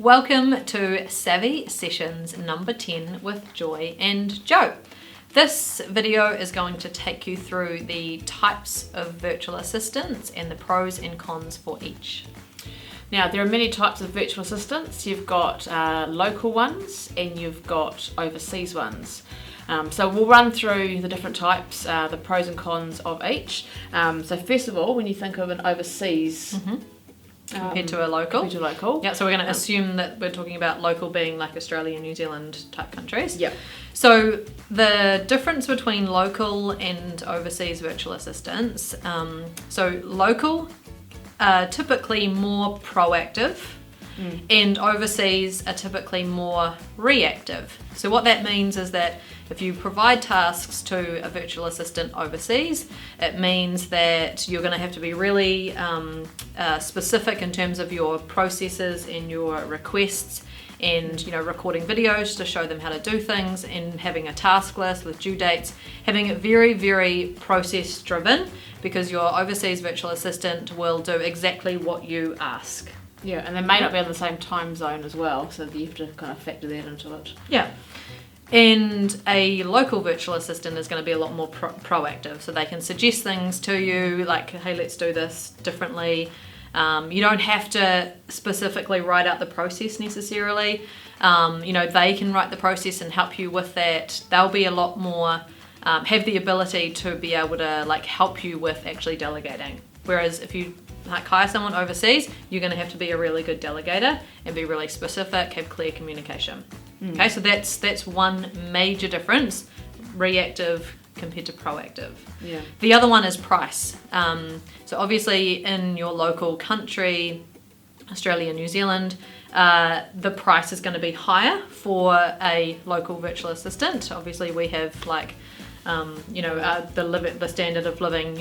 Welcome to Savvy Sessions number 10 with Joy and Joe. This video is going to take you through the types of virtual assistants and the pros and cons for each. Now, there are many types of virtual assistants. You've got local ones and you've got overseas ones. So we'll run through the different types, the pros and cons of each. So first of all, when you think of an overseas Compared to a local. Yeah, so we're going to assume that we're talking about local being like Australia and New Zealand type countries. Yeah. So the difference between local and overseas virtual assistants, so local are typically more proactive and overseas are typically more reactive. So what that means is that if you provide tasks to a virtual assistant overseas, it means that you're going to have to be really specific in terms of your processes and your requests, and recording videos to show them how to do things, and having a task list with due dates, having it very, very process driven, because your overseas virtual assistant will do exactly what you ask. Yeah, and they may not be on the same time zone as well, so you have to kind of factor that into it. Yeah. And a local virtual assistant is going to be a lot more proactive, so they can suggest things to you like, hey, let's do this differently. You don't have to specifically write out the process necessarily. They can write the process and help you with that. They'll be a lot more, have the ability to be able to help you with actually delegating. Whereas if you hire someone overseas, you're going to have to be a really good delegator and be really specific, have clear communication. Okay, so that's one major difference, reactive compared to proactive. Yeah. The other one is price. So obviously in your local country, Australia, New Zealand, the price is going to be higher for a local virtual assistant. Obviously we have the standard of living,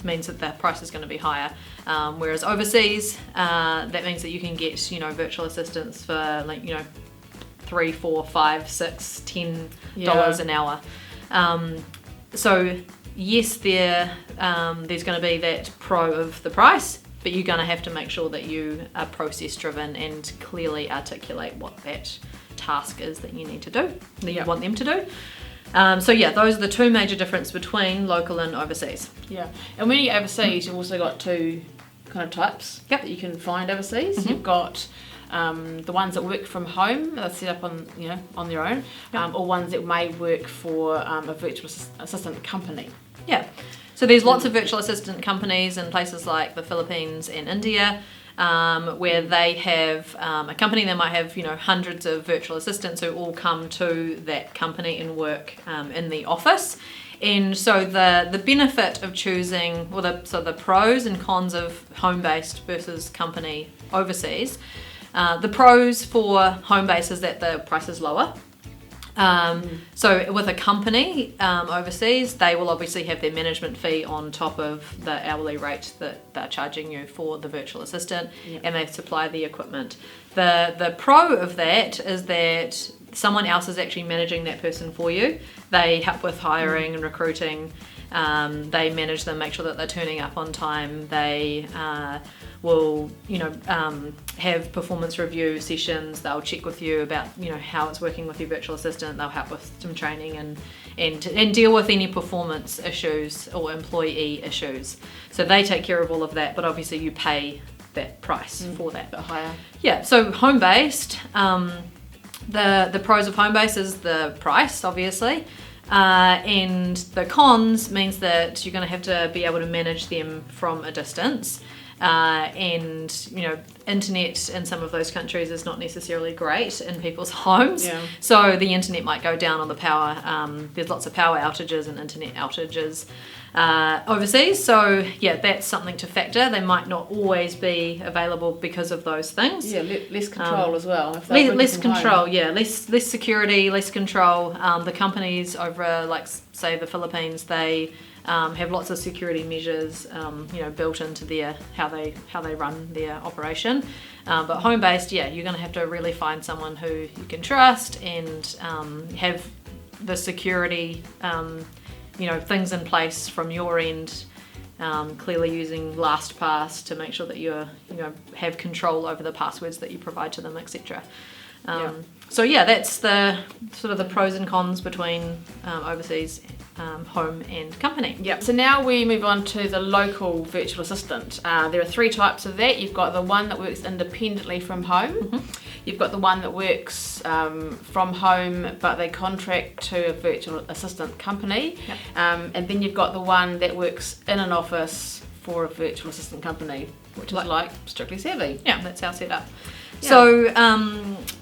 means that the price is going to be higher. Whereas overseas, that means that you can get, virtual assistants for $3, $4, $5, $6, $10 an hour. So yes, there's going to be that pro of the price, but you're going to have to make sure that you are process driven and clearly articulate what that task is that you need to do, that you want them to do. Those are the two major differences between local and overseas. Yeah, and when you're overseas, you've also got two kind of types that you can find overseas. Mm-hmm. You've got the ones that work from home, they're set up on their own, or ones that may work for a virtual assistant company. Yeah, so there's lots of virtual assistant companies in places like the Philippines and India, where they have a company. They might have hundreds of virtual assistants who all come to that company and work in the office. And so the benefit of choosing, the pros and cons of home-based versus company overseas. The pros for home-based is that the price is lower. So with a company overseas, they will obviously have their management fee on top of the hourly rate that they're charging you for the virtual assistant, and they supply the equipment. The pro of that is that someone else is actually managing that person for you. They help with hiring and recruiting. They manage them, make sure that they're turning up on time. They will have performance review sessions. They'll check with you about how it's working with your virtual assistant. They'll help with some training and deal with any performance issues or employee issues. So they take care of all of that, but obviously you pay that price for that. A bit higher. Yeah, so home-based, the pros of home-based is the price, obviously. And the cons means that you're going to have to be able to manage them from a distance. Internet in some of those countries is not necessarily great in people's homes. Yeah. So the internet might go down on the power. There's lots of power outages and internet outages overseas. So that's something to factor. They might not always be available because of those things. Yeah, less control as well. Less control, less security, less control. The companies over, say the Philippines, they have lots of security measures, built into how they run their operation. But home-based, you're going to have to really find someone who you can trust and have the security, things in place from your end clearly using LastPass to make sure that you have control over the passwords that you provide to them, etc. So yeah, that's the sort of the pros and cons between overseas, home and company. Yep. So now we move on to the local virtual assistant. There are 3 types of that. You've got the one that works independently from home. Mm-hmm. You've got the one that works from home, but they contract to a virtual assistant company. Yep. And then you've got the one that works in an office for a virtual assistant company, which is like Strictly Savvy. Yeah, that's our setup. Yeah. So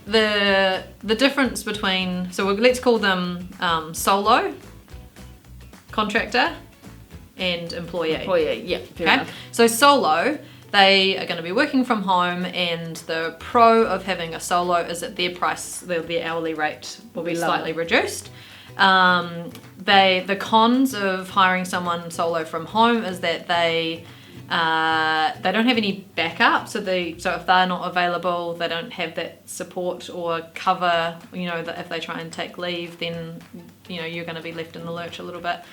the difference between, let's call them solo, contractor, and employee. Employee, yeah. Okay. So solo, they are going to be working from home, and the pro of having a solo is that their hourly rate will be slightly reduced. The cons of hiring someone solo from home is that they don't have any backup, so if they're not available, they don't have that support or cover. That if they try and take leave, then you're going to be left in the lurch a little bit,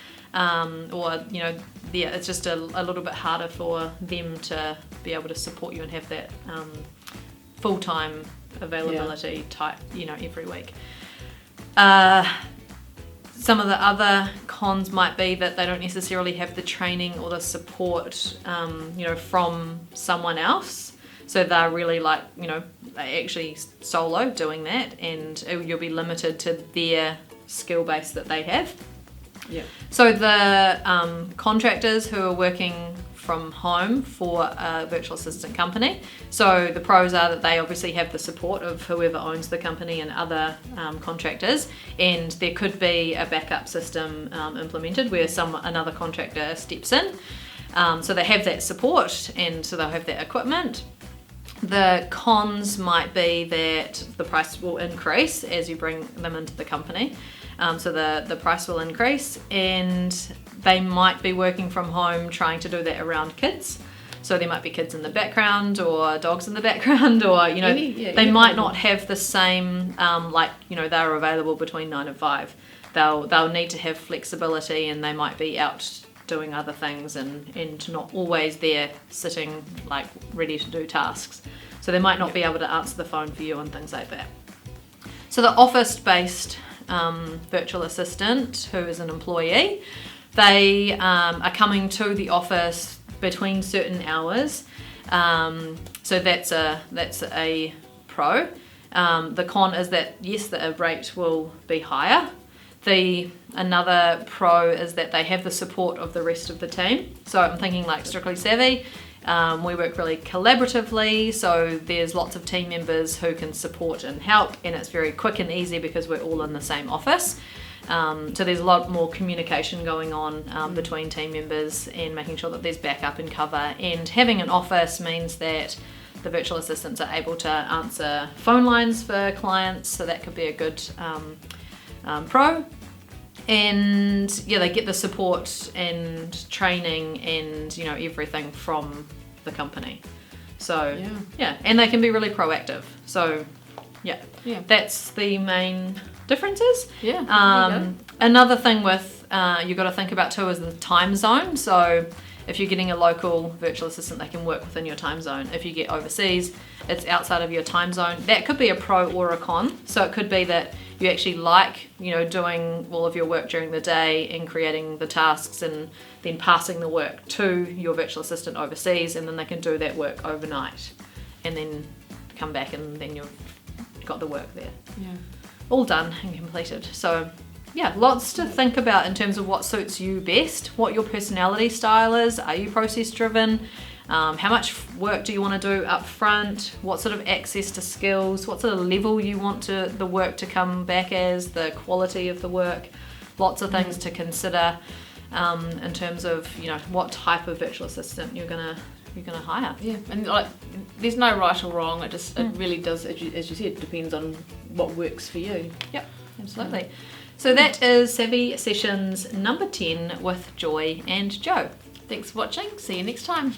it's just a little bit harder for them to be able to support you and have that full-time availability type every week. Some of the other cons might be that they don't necessarily have the training or the support, from someone else. So they're really they actually solo doing that, and you'll be limited to their skill base that they have. Yeah. So the contractors who are working from home for a virtual assistant company. So the pros are that they obviously have the support of whoever owns the company and other contractors, and there could be a backup system implemented where another contractor steps in. So they have that support, and so they'll have that equipment. The cons might be that the price will increase as you bring them into the company. So the price will increase, and they might be working from home trying to do that around kids. So there might be kids in the background or dogs in the background, or they might not have the same they're available between 9 and 5. They'll need to have flexibility, and they might be out doing other things and not always there sitting ready to do tasks. So they might not be able to answer the phone for you and things like that. So the office-based virtual assistant, who is an employee, they are coming to the office between certain hours. So that's a pro. The con is that yes, the rate will be higher. Another pro is that they have the support of the rest of the team. So I'm thinking like Strictly Savvy. We work really collaboratively, so there's lots of team members who can support and help, and it's very quick and easy because we're all in the same office. So there's a lot more communication going on between team members and making sure that there's backup and cover. And having an office means that the virtual assistants are able to answer phone lines for clients, so that could be a good pro. And they get the support and training and everything from the company. So and they can be really proactive. So that's the main differences. Another thing with you've got to think about too is the time zone. So if you're getting a local virtual assistant, they can work within your time zone. If you get overseas, it's outside of your time zone. That could be a pro or a con. So it could be that you actually like, doing all of your work during the day and creating the tasks and then passing the work to your virtual assistant overseas, and then they can do that work overnight and then come back and then you've got the work there. Yeah. All done and completed. So lots to think about in terms of what suits you best, what your personality style is. Are you process driven? How much work do you want to do up front? What sort of access to skills? What sort of level you want the work to come back as, the quality of the work? Lots of things to consider in terms of what type of virtual assistant you're gonna hire. Yeah, and there's no right or wrong. It really does, as you said, depends on what works for you. Yep, absolutely. So that is Savvy Sessions number 10 with Joy and Joe. Thanks for watching. See you next time.